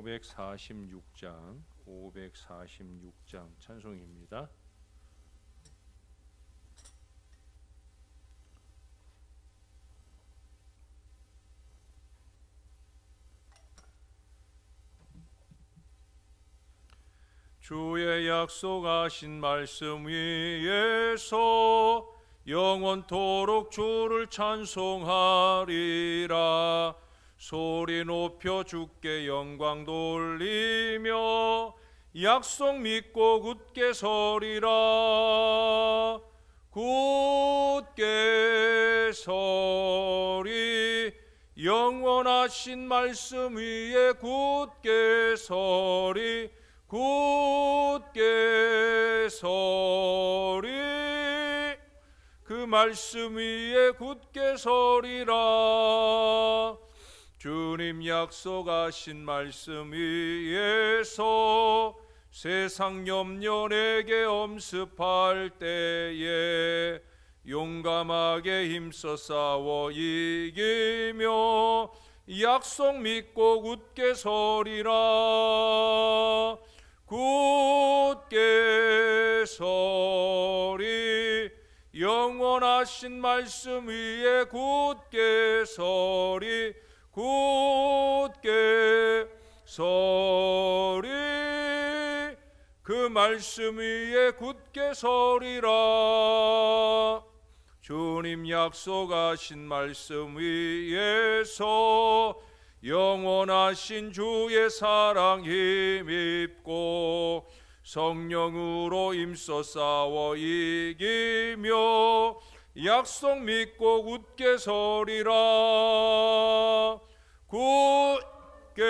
546장 찬송입니다. 주의 약속하신 말씀 위에서 영원토록 주를 찬송하리라. 소리 높여 주께 영광 돌리며 약속 믿고 굳게 서리라. 굳게 서리 영원하신 말씀 위에 굳게 서리. 굳게 서리 그 말씀 위에 굳게 서리라. 주님 약속하신 말씀 위에서 세상 염려 내게 엄습할 때에 용감하게 힘써 싸워 이기며 약속 믿고 굳게 서리라. 굳게 서리 영원하신 말씀 위에 굳게 서리. 굳게 서리 그 말씀 위에 굳게 서리라. 주님 약속하신 말씀 위에서 영원하신 주의 사랑 힘입고 성령으로 힘써 싸워 이기며 약속 믿고 굳게 서리라. 굳게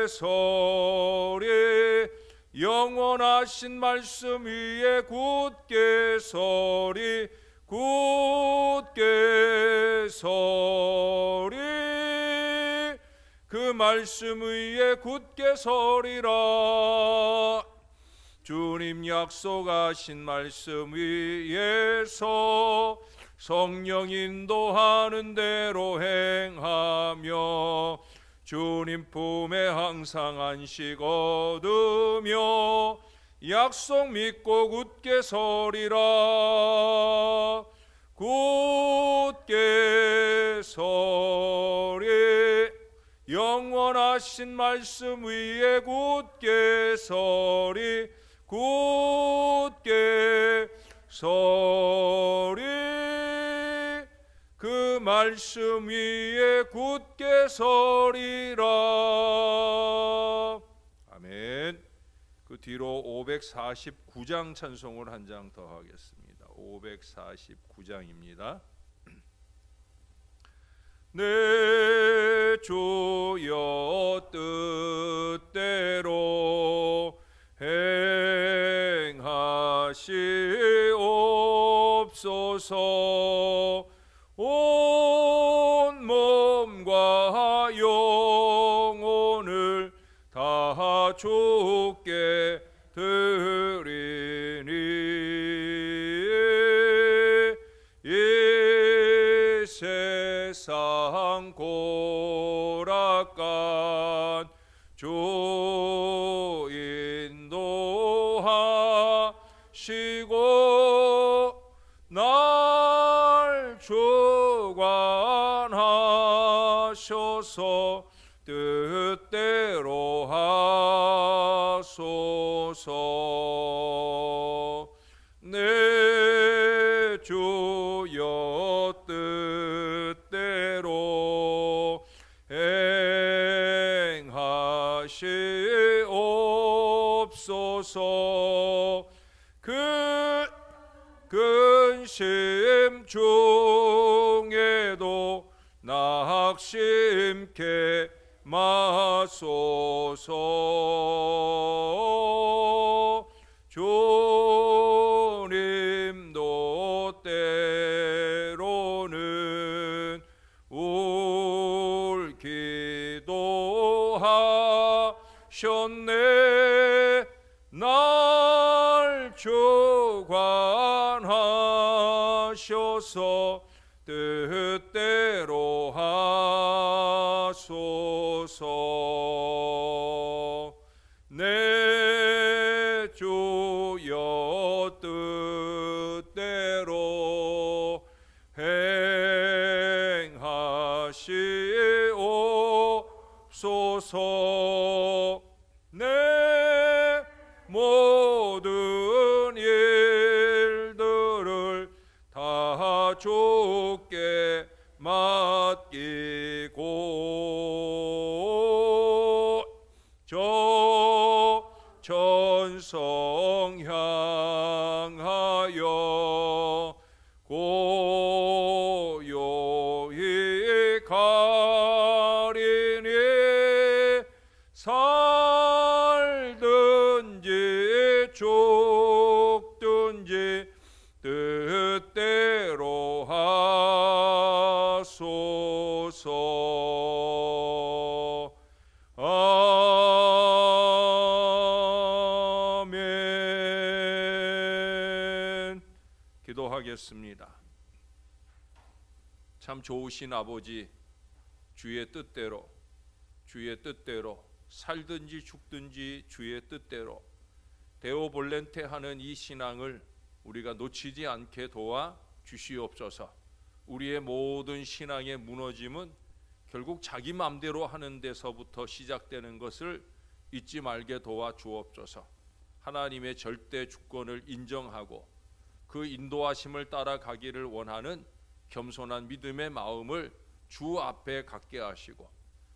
서리 영원하신 말씀 위에 굳게 서리. 굳게 서리 그 말씀 위에 굳게 서리라. 주님 약속하신 말씀 위에서 성령 인도하는 대로 행하며 주님 품에 항상 안식 얻으며 약속 믿고 굳게 서리라. 굳게 서리 영원하신 말씀 위에 굳게 서리. 굳게 서리 그 말씀 위에 굳게 서리라. 아멘. 그 뒤로 549장 찬송을 한 장 더 하겠습니다. 549장입니다. 내 주여 뜻대로 행하시옵소서. 온 몸과 영혼을 다 주께 드리니 이 세상 고락간 주 인도하시고 날 주관하셔서 뜻대로 하소서. 내 주여 뜻대로 행하시옵소서. 그 근심 중에도 낙심케 마소서. 주님도 때로는 울기도하셨네. 날 주관하셔서 뜻대로 하소서. 내 주여 뜻대로 행하시옵소서. 내 모든 일들을 다 주께 맡기고 저 천성 향하여 고요히 가리니 살든지 죽든지 뜻대로 하소서. 아멘. 기도하겠습니다. 참 좋으신 아버지, 주의 뜻대로 살든지 죽든지 주의 뜻대로 데오볼렌테 하는 이 신앙을 우리가 놓치지 않게 도와 주시옵소서. 우리의 모든 신앙의 무너짐은 결국 자기 마음대로 하는 데서부터 시작되는 것을 잊지 말게 도와 주옵소서. 하나님의 절대 주권을 인정하고 그 인도하심을 따라가기를 원하는 겸손한 믿음의 마음을 주 앞에 갖게 하시고,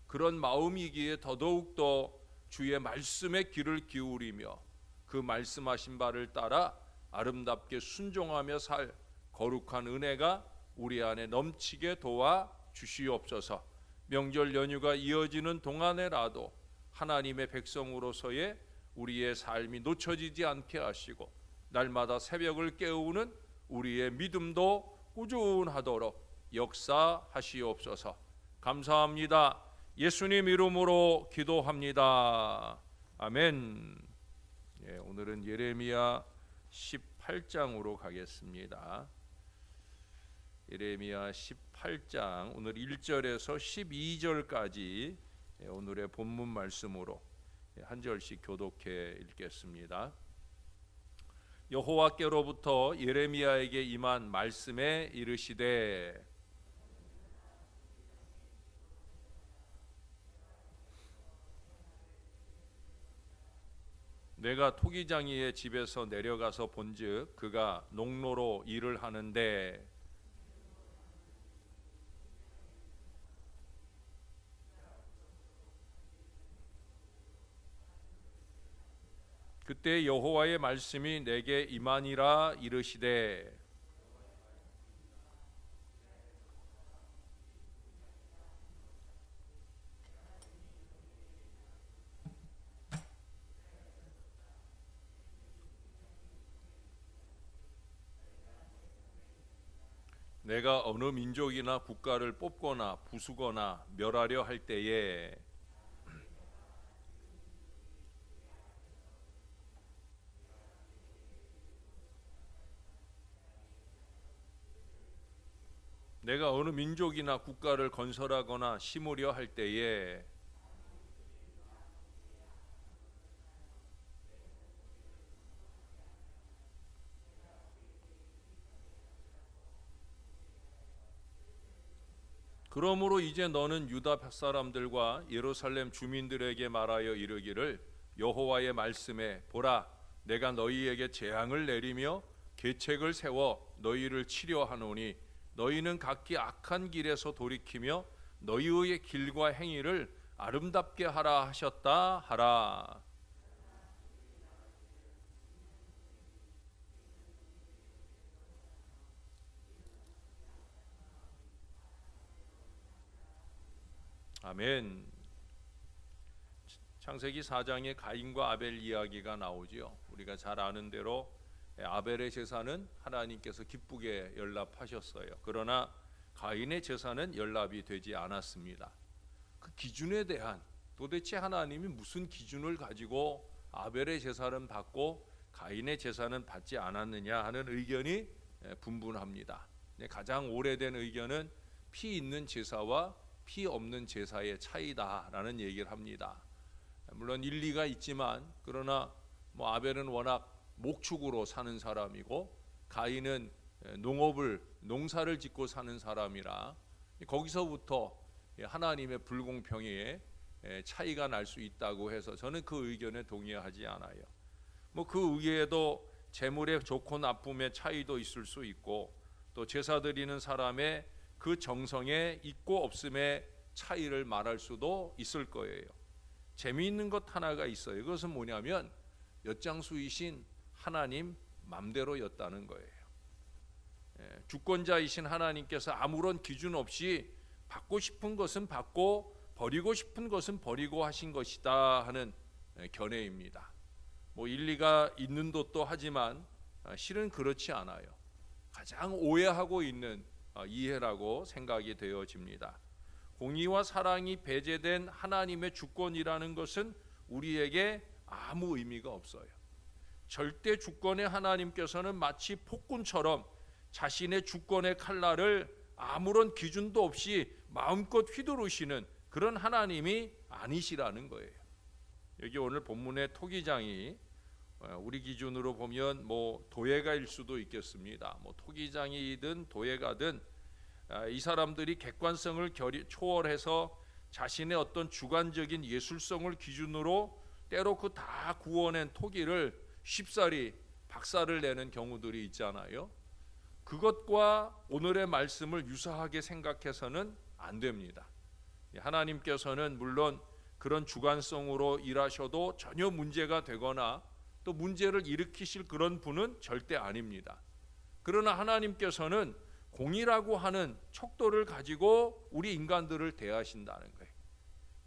그런 마음이기에 더더욱더 주의 말씀에 귀를 기울이며 그 말씀하신 바를 따라 아름답게 순종하며 살 거룩한 은혜가 우리 안에 넘치게 도와 주시옵소서. 명절 연휴가 이어지는 동안에라도 하나님의 백성으로서의 우리의 삶이 놓쳐지지 않게 하시고, 날마다 새벽을 깨우는 우리의 믿음도 꾸준하도록 역사하시옵소서. 감사합니다. 예수님 이름으로 기도합니다. 아멘. 오늘은 예레미야 18장으로 가겠습니다. 예레미야 18장 오늘 1절에서 12절까지 오늘의 본문 말씀으로 한 절씩 교독해 읽겠습니다. 여호와께로부터 예레미야에게 임한 말씀에 이르시되, 내가 토기장이의 집에서 내려가서 본즉 그가 농로로 일을 하는데 그때 여호와의 말씀이 내게 임하니라. 이르시되, 내가 어느 민족이나 국가를 뽑거나 부수거나 멸하려 할 때에 내가 어느 민족이나 국가를 건설하거나 심으려 할 때에 그러므로 이제 너는 유다 사람들과 예루살렘 주민들에게 말하여 이르기를, 여호와의 말씀에 보라, 내가 너희에게 재앙을 내리며 계책을 세워 너희를 치려 하노니 너희는 각기 악한 길에서 돌이키며 너희의 길과 행위를 아름답게 하라 하셨다 하라. 아멘. 창세기 4장에 가인과 아벨 이야기가 나오지요. 우리가 잘 아는 대로 아벨의 제사는 하나님께서 기쁘게 연납하셨어요. 그러나 가인의 제사는 연납이 되지 않았습니다. 그 기준에 대한, 도대체 하나님이 무슨 기준을 가지고 아벨의 제사는 받고 가인의 제사는 받지 않았느냐 하는 의견이 분분합니다. 가장 오래된 의견은 피 있는 제사와 피 없는 제사의 차이다라는 얘기를 합니다. 물론 일리가 있지만 그러나 아벨은 워낙 목축으로 사는 사람이고 가인은 농사를 짓고 사는 사람이라 거기서부터 하나님의 불공평에 차이가 날 수 있다고 해서 저는 그 의견에 동의하지 않아요. 그 위에도 재물의 좋고 나쁨의 차이도 있을 수 있고 또 제사 드리는 사람의 그 정성에 있고 없음의 차이를 말할 수도 있을 거예요. 재미있는 것 하나가 있어요. 그것은 뭐냐면 엿장수이신 하나님 맘대로였다는 거예요. 주권자이신 하나님께서 아무런 기준 없이 받고 싶은 것은 받고 버리고 싶은 것은 버리고 하신 것이다 하는 견해입니다. 일리가 있는 듯도 하지만 실은 그렇지 않아요. 가장 오해하고 있는 이해라고 생각이 되어집니다. 공의와 사랑이 배제된 하나님의 주권이라는 것은 우리에게 아무 의미가 없어요. 절대 주권의 하나님께서는 마치 폭군처럼 자신의 주권의 칼날을 아무런 기준도 없이 마음껏 휘두르시는 그런 하나님이 아니시라는 거예요. 여기 오늘 본문의 토기장이 우리 기준으로 보면 도예가일 수도 있겠습니다. 토기장이든 도예가든 이 사람들이 객관성을 초월해서 자신의 어떤 주관적인 예술성을 기준으로 때로 그 다 구워낸 토기를 쉽사리 박살을 내는 경우들이 있잖아요. 그것과 오늘의 말씀을 유사하게 생각해서는 안 됩니다. 하나님께서는 물론 그런 주관성으로 일하셔도 전혀 문제가 되거나 또 문제를 일으키실 그런 분은 절대 아닙니다. 그러나 하나님께서는 공의라고 하는 척도를 가지고 우리 인간들을 대하신다는 거예요.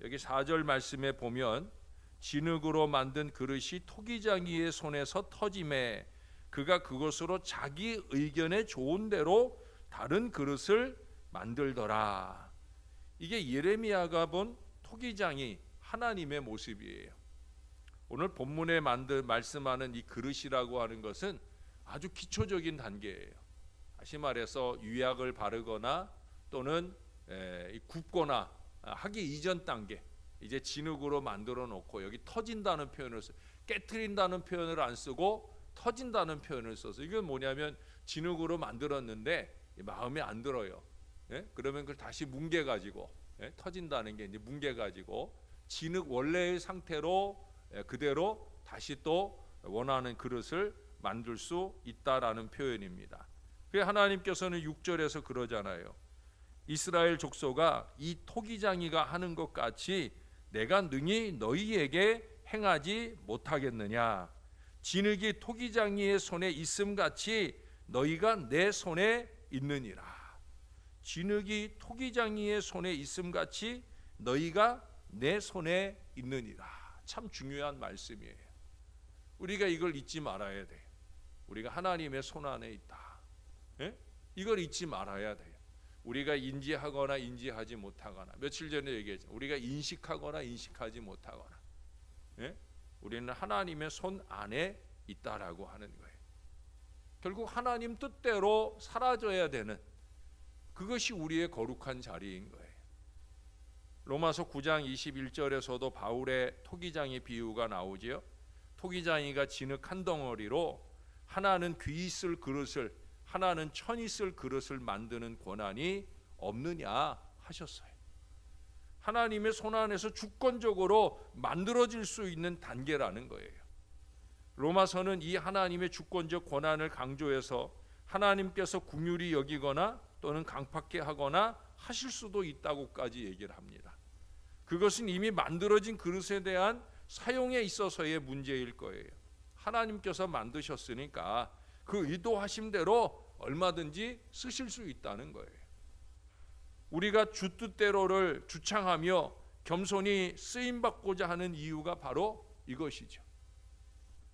여기 4절 말씀에 보면 진흙으로 만든 그릇이 토기장이의 손에서 터짐에 그가 그것으로 자기 의견에 좋은 대로 다른 그릇을 만들더라. 이게 예레미야가 본 토기장이 하나님의 모습이에요. 오늘 본문에 말씀하는 이 그릇이라고 하는 것은 아주 기초적인 단계예요. 다시 말해서 유약을 바르거나 또는 굽거나 하기 이전 단계, 이제 진흙으로 만들어 놓고 여기 터진다는 표현을 써요. 깨트린다는 표현을 안 쓰고 터진다는 표현을 써서 이건 뭐냐면 진흙으로 만들었는데 마음에 안 들어요. 그러면 그걸 다시 뭉개가지고 터진다는 게 이제 뭉개가지고 진흙 원래의 상태로 그대로 다시 또 원하는 그릇을 만들 수 있다라는 표현입니다. 그래서 하나님께서는 6절에서 그러잖아요. 이스라엘 족속아 이 토기장이가 하는 것 같이 내가 능히 너희에게 행하지 못하겠느냐. 진흙이 토기장이의 손에 있음같이 너희가 내 손에 있느니라. 진흙이 토기장이의 손에 있음같이 너희가 내 손에 있느니라. 참 중요한 말씀이에요. 우리가 이걸 잊지 말아야 돼요. 우리가 하나님의 손 안에 있다. 이걸 잊지 말아야 돼요. 우리가 인지하거나 인지하지 못하거나, 며칠 전에 얘기했죠. 우리가 인식하거나 인식하지 못하거나, 우리는 하나님의 손 안에 있다라고 하는 거예요. 결국 하나님 뜻대로 사라져야 되는 그것이 우리의 거룩한 자리인 거예요. 로마서 9장 21절에서도 바울의 토기장이 비유가 나오지요. 토기장이가 진흙 한 덩어리로 하나는 귀 있을 그릇을, 하나는 천 있을 그릇을 만드는 권한이 없느냐 하셨어요. 하나님의 손 안에서 주권적으로 만들어질 수 있는 단계라는 거예요. 로마서는 이 하나님의 주권적 권한을 강조해서 하나님께서 긍휼히 여기거나 또는 강팍해 하거나 하실 수도 있다고까지 얘기를 합니다. 그것은 이미 만들어진 그릇에 대한 사용에 있어서의 문제일 거예요. 하나님께서 만드셨으니까 그 의도하심대로 얼마든지 쓰실 수 있다는 거예요. 우리가 주 뜻대로를 주창하며 겸손히 쓰임받고자 하는 이유가 바로 이것이죠.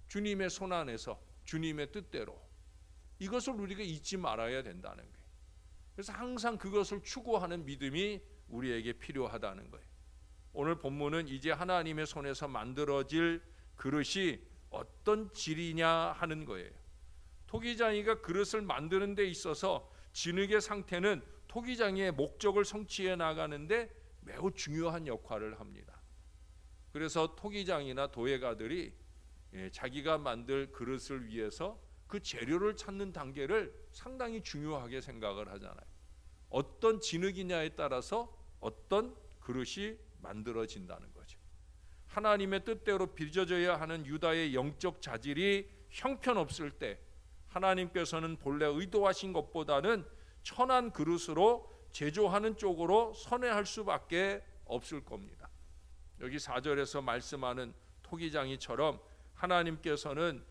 주님의 손 안에서 주님의 뜻대로, 이것을 우리가 잊지 말아야 된다는 거예요. 그래서 항상 그것을 추구하는 믿음이 우리에게 필요하다는 거예요. 오늘 본문은 이제 하나님의 손에서 만들어질 그릇이 어떤 질이냐 하는 거예요. 토기장이가 그릇을 만드는 데 있어서 진흙의 상태는 토기장의 목적을 성취해 나가는데 매우 중요한 역할을 합니다. 그래서 토기장이나 도예가들이 자기가 만들 그릇을 위해서 그 재료를 찾는 단계를 상당히 중요하게 생각을 하잖아요. 어떤 진흙이냐에 따라서 어떤 그릇이 만들어진다는 거죠. 하나님의 뜻대로 빚어져야 하는 유다의 영적 자질이 형편없을 때 하나님께서는 본래 의도하신 것보다는 천한 그릇으로 제조하는 쪽으로 선회할 수밖에 없을 겁니다. 여기 4절에서 말씀하는 토기장이처럼 하나님께서는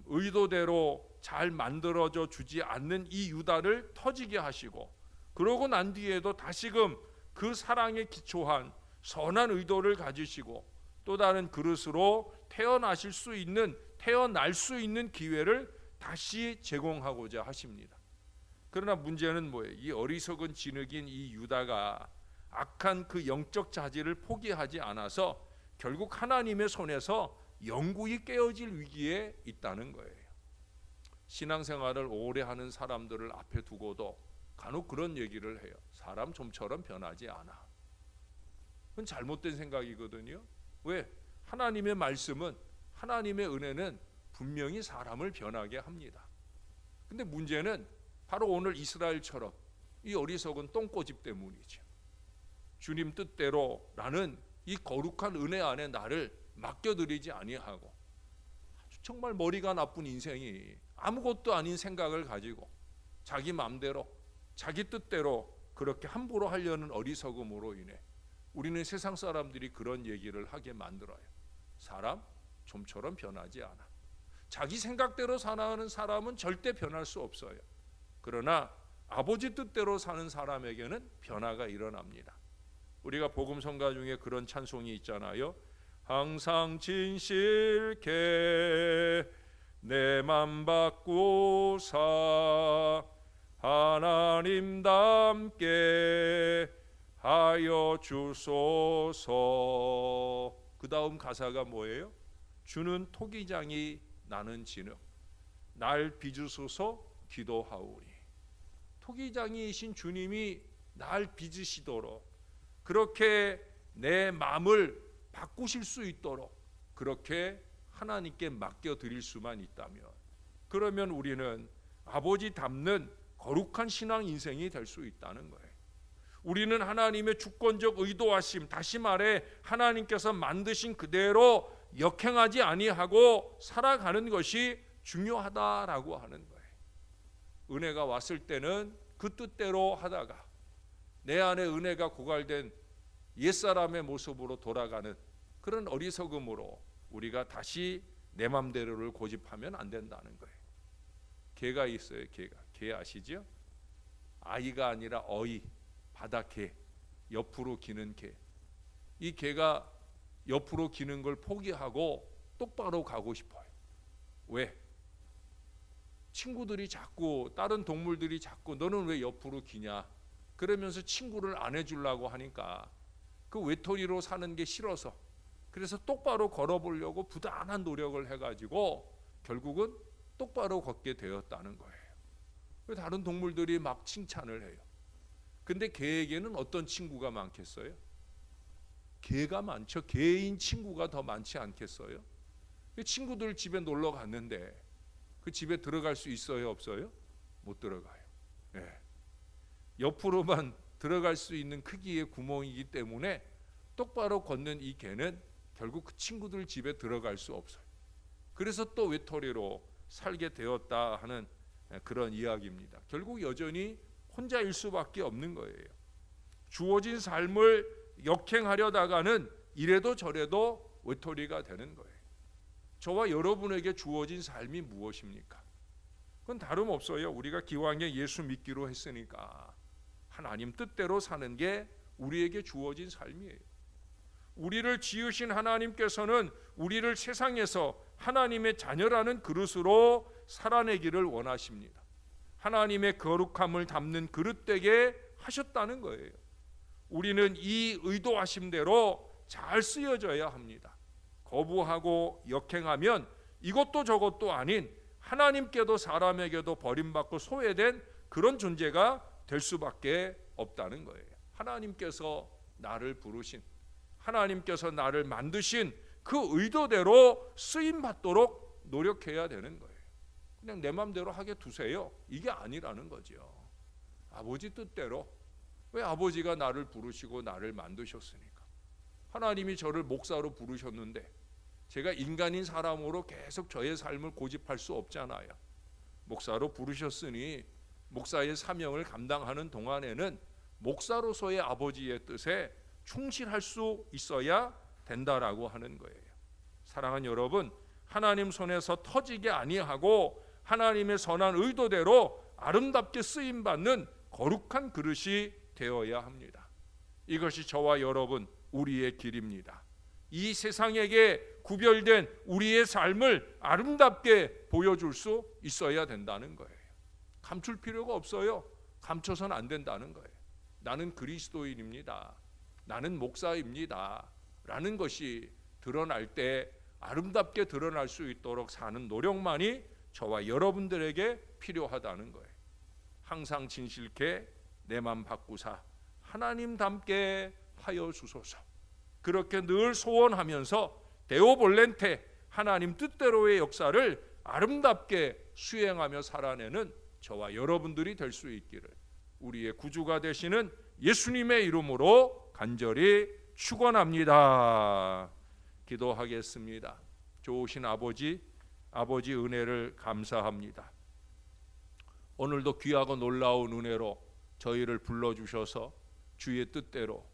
의도대로 잘 만들어져 주지 않는 이 유다를 터지게 하시고, 그러고 난 뒤에도 다시금 그 사랑에 기초한 선한 의도를 가지시고 또 다른 그릇으로 태어날 수 있는 기회를 다시 제공하고자 하십니다. 그러나 문제는 뭐예요? 이 어리석은 진흙인 이 유다가 악한 그 영적 자질을 포기하지 않아서 결국 하나님의 손에서 영구히 깨어질 위기에 있다는 거예요. 신앙생활을 오래 하는 사람들을 앞에 두고도 간혹 그런 얘기를 해요. 사람 좀처럼 변하지 않아. 그건 잘못된 생각이거든요. 왜? 하나님의 말씀은, 하나님의 은혜는 분명히 사람을 변하게 합니다. 근데 문제는 바로 오늘 이스라엘처럼 이 어리석은 똥꼬집 때문이죠. 주님 뜻대로라는 이 거룩한 은혜 안에 나를 맡겨드리지 아니하고 정말 머리가 나쁜 인생이 아무것도 아닌 생각을 가지고 자기 마음대로 자기 뜻대로 그렇게 함부로 하려는 어리석음으로 인해 우리는 세상 사람들이 그런 얘기를 하게 만들어요. 사람 좀처럼 변하지 않아. 자기 생각대로 사는 사람은 절대 변할 수 없어요. 그러나 아버지 뜻대로 사는 사람에게는 변화가 일어납니다. 우리가 복음성가 중에 그런 찬송이 있잖아요. 항상 진실케 내 맘 바꾸사 하나님답게 하여 주소서. 그 다음 가사가 뭐예요? 주는 토기장이 나는 진흙 날 빚으소서 기도하오니. 토기장이신 주님이 날 빚으시도록 그렇게 내 마음을 바꾸실 수 있도록 그렇게 하나님께 맡겨드릴 수만 있다면, 그러면 우리는 아버지 닮는 거룩한 신앙 인생이 될 수 있다는 거예요. 우리는 하나님의 주권적 의도하심, 다시 말해 하나님께서 만드신 그대로 역행하지 아니하고 살아가는 것이 중요하다라고 하는 거예요. 은혜가 왔을 때는 그 뜻대로 하다가 내 안에 은혜가 고갈된 옛사람의 모습으로 돌아가는 그런 어리석음으로 우리가 다시 내 맘대로를 고집하면 안 된다는 거예요. 개가 있어요. 개 아시죠? 아이가 아니라 어이, 바다개, 옆으로 기는 개. 이 개가 옆으로 기는 걸 포기하고 똑바로 가고 싶어요. 왜? 친구들이 자꾸, 다른 동물들이 자꾸 너는 왜 옆으로 기냐 그러면서 친구를 안 해주려고 하니까 그 외톨이로 사는 게 싫어서, 그래서 똑바로 걸어보려고 부단한 노력을 해가지고 결국은 똑바로 걷게 되었다는 거예요. 다른 동물들이 막 칭찬을 해요. 근데 개에게는 어떤 친구가 많겠어요? 개가 많죠. 개인 친구가 더 많지 않겠어요? 친구들 집에 놀러 갔는데 그 집에 들어갈 수 있어요, 없어요? 못 들어가요. 네. 옆으로만 들어갈 수 있는 크기의 구멍이기 때문에 똑바로 걷는 이 개는 결국 그 친구들 집에 들어갈 수 없어요. 그래서 또 외톨이로 살게 되었다 하는 그런 이야기입니다. 결국 여전히 혼자일 수밖에 없는 거예요. 주어진 삶을 역행하려다가는 이래도 저래도 외톨이가 되는 거예요. 저와 여러분에게 주어진 삶이 무엇입니까? 그건 다름없어요. 우리가 기왕에 예수 믿기로 했으니까 하나님 뜻대로 사는 게 우리에게 주어진 삶이에요. 우리를 지으신 하나님께서는 우리를 세상에서 하나님의 자녀라는 그릇으로 살아내기를 원하십니다. 하나님의 거룩함을 담는 그릇 되게 하셨다는 거예요. 우리는 이 의도하심대로 잘 쓰여져야 합니다. 거부하고 역행하면 이것도 저것도 아닌 하나님께도 사람에게도 버림받고 소외된 그런 존재가 될 수밖에 없다는 거예요. 하나님께서 나를 부르신, 하나님께서 나를 만드신 그 의도대로 쓰임 받도록 노력해야 되는 거예요. 그냥 내 마음대로 하게 두세요, 이게 아니라는 거죠. 아버지 뜻대로. 왜? 아버지가 나를 부르시고 나를 만드셨으니까. 하나님이 저를 목사로 부르셨는데 제가 인간인 사람으로 계속 저의 삶을 고집할 수 없잖아요. 목사로 부르셨으니 목사의 사명을 감당하는 동안에는 목사로서의 아버지의 뜻에 충실할 수 있어야 된다라고 하는 거예요. 사랑하는 여러분, 하나님 손에서 터지게 아니하고 하나님의 선한 의도대로 아름답게 쓰임받는 거룩한 그릇이 되어야 합니다. 이것이 저와 여러분, 우리의 길입니다. 이 세상에게 구별된 우리의 삶을 아름답게 보여줄 수 있어야 된다는 거예요. 감출 필요가 없어요. 감춰서는 안 된다는 거예요. 나는 그리스도인입니다, 나는 목사입니다 라는 것이 드러날 때 아름답게 드러날 수 있도록 사는 노력만이 저와 여러분들에게 필요하다는 거예요. 항상 진실케 내 맘 바꾸사 하나님 닮게 하여 주소서. 그렇게 늘 소원하면서 데오 볼렌테, 하나님 뜻대로의 역사를 아름답게 수행하며 살아내는 저와 여러분들이 될 수 있기를 우리의 구주가 되시는 예수님의 이름으로 간절히 축원합니다. 기도하겠습니다. 좋으신 아버지 은혜를 감사합니다. 오늘도 귀하고 놀라운 은혜로 저희를 불러주셔서 주의 뜻대로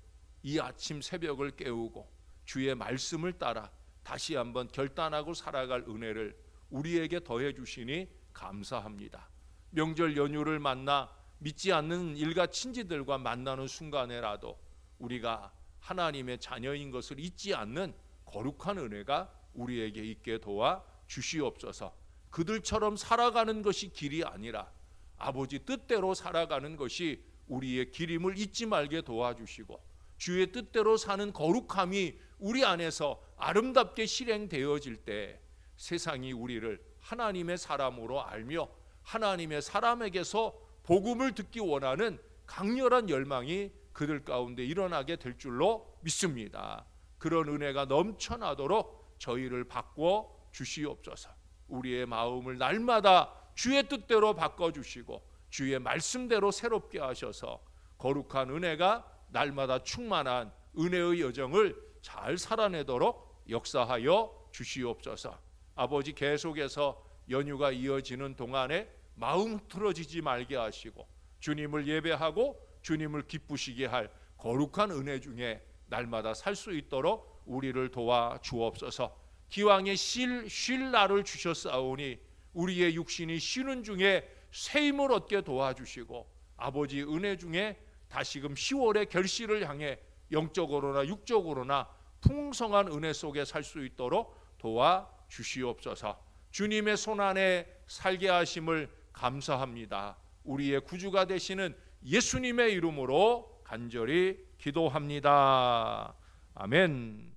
이 아침 새벽을 깨우고 주의 말씀을 따라 다시 한번 결단하고 살아갈 은혜를 우리에게 더해 주시니 감사합니다. 명절 연휴를 만나 믿지 않는 일가 친지들과 만나는 순간에라도 우리가 하나님의 자녀인 것을 잊지 않는 거룩한 은혜가 우리에게 있게 도와 주시옵소서. 그들처럼 살아가는 것이 길이 아니라 아버지 뜻대로 살아가는 것이 우리의 길임을 잊지 말게 도와주시고 주의 뜻대로 사는 거룩함이 우리 안에서 아름답게 실행되어질 때 세상이 우리를 하나님의 사람으로 알며 하나님의 사람에게서 복음을 듣기 원하는 강렬한 열망이 그들 가운데 일어나게 될 줄로 믿습니다. 그런 은혜가 넘쳐나도록 저희를 바꿔 주시옵소서. 우리의 마음을 날마다 주의 뜻대로 바꿔주시고 주의 말씀대로 새롭게 하셔서 거룩한 은혜가 날마다 충만한 은혜의 여정을 잘 살아내도록 역사하여 주시옵소서. 아버지, 계속해서 연휴가 이어지는 동안에 마음 틀어지지 말게 하시고 주님을 예배하고 주님을 기쁘시게 할 거룩한 은혜 중에 날마다 살 수 있도록 우리를 도와 주옵소서. 기왕에 쉴 날을 주셨사오니 우리의 육신이 쉬는 중에 새 힘을 얻게 도와주시고 아버지 은혜 중에 다시금 10월의 결실을 향해 영적으로나 육적으로나 풍성한 은혜 속에 살 수 있도록 도와주시옵소서. 주님의 손안에 살게 하심을 감사합니다. 우리의 구주가 되시는 예수님의 이름으로 간절히 기도합니다. 아멘.